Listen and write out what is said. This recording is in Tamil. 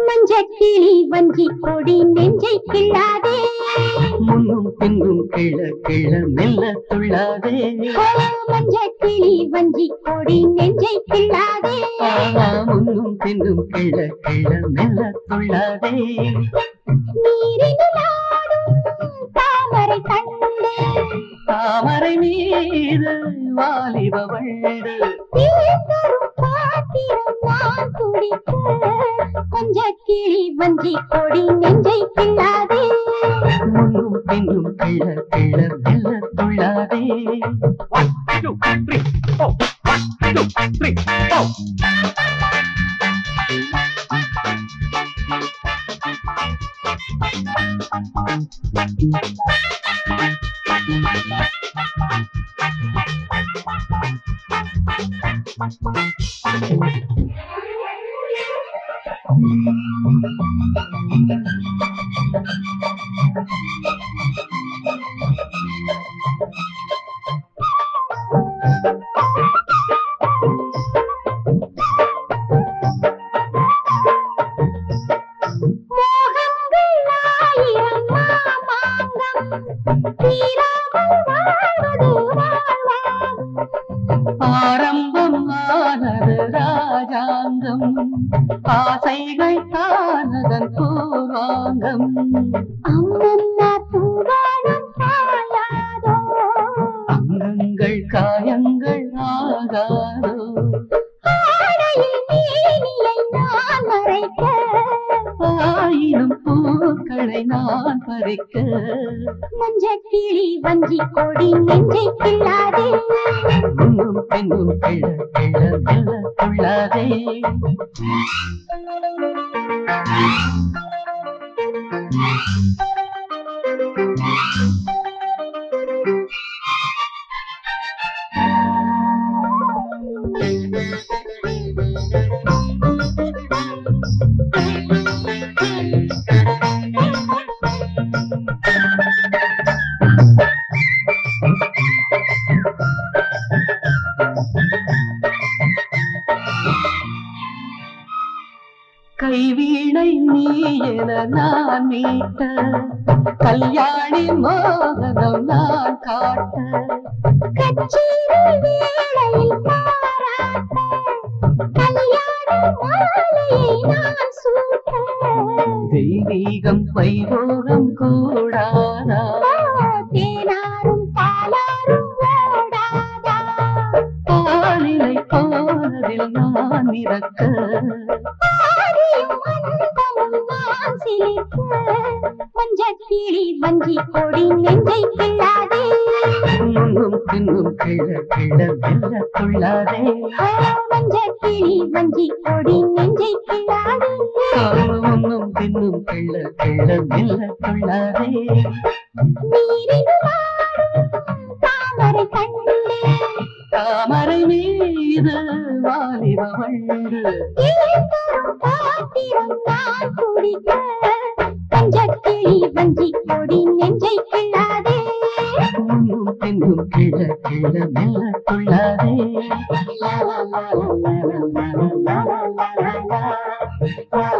மஞ்சக்கிளி வஞ்சி கொடி நெஞ்சை கிள்ளாதே, முன்னும் பின்னும் கிள்ள கிள்ள மெல்ல துள்ளாதே. மஞ்சக்கிளி வஞ்சி கொடி நெஞ்சை கிள்ளாதே, முன்னும் பின்னும் கிள்ள கிள்ள மெல்ல துள்ளாதே. நீரில் ஆடும் தாமரை கண்டு, தாமரை மீது வாலிப வண்டு, தரும் பாத்திரம் நான் குடிக்க. மஞ்சக்கிளி வஞ்சி கொடி நெஞ்சை கிள்ளாதே, முன்னும் பின்னும் கிள்ள கிள்ள மெல்ல துள்ளாதே. 1 2 3 4 1 2 3 4. ஆரம்பம் ஆனது ராஜாங்கம், ஆசைகள் தானதன் பூர்வாங்கம். அம்மம்மா பூவாடும் காயாதோ, அங்கங்கள் காயங்கள் ஆகாதோ. ஆடையில் மேனியை நான் மறைக்க, ஆயிரம் பூக்களை நான் பறிக்க. மஞ்சக்கிளி வஞ்சி கொடி நெஞ்சை கிள்ளாதே, முன்னும் பின்னும் கிள்ள கிள்ள மெல்ல துள்ளாதே. கைவீணை நீ என நான் மீட்ட, கல்யாணி மோகனம் நான் காட்ட. கச்சேரி வேளையில் பாராட்ட, கல்யாண மாலையை நான் சூட்ட. தெய்வீகம் வைபோகம் கூடாதா, தேனாரும் பாலாரும் ஓடாதா. பாலிலை போனதில் நான் இறக்க. மஞ்சக்கிளி வஞ்சி கொடி நெஞ்சை கிள்ளாதே, முன்னும் பின்னும் கிள்ள கிள்ள மெல்ல துள்ளாதே. மஞ்சக்கிளி வஞ்சி கொடி நெஞ்சை கிள்ளாதே, முன்னும் பின்னும் கிள்ள கிள்ள மெல்ல துள்ளாதே. நீரில் ஆடும் தாமரை கண்டு, தாமரை மீது வாலிப வண்டு, தரும் பாத்திரம் நான் குடிக்க. மஞ்சக்கிளி வஞ்சி கொடி நெஞ்சை கிள்ளாதே, முன்னும் பின்னும் கிள்ள கிள்ள மெல்ல துள்ளாதே. லா லா லா லா லா லா லா லா லா லா லா.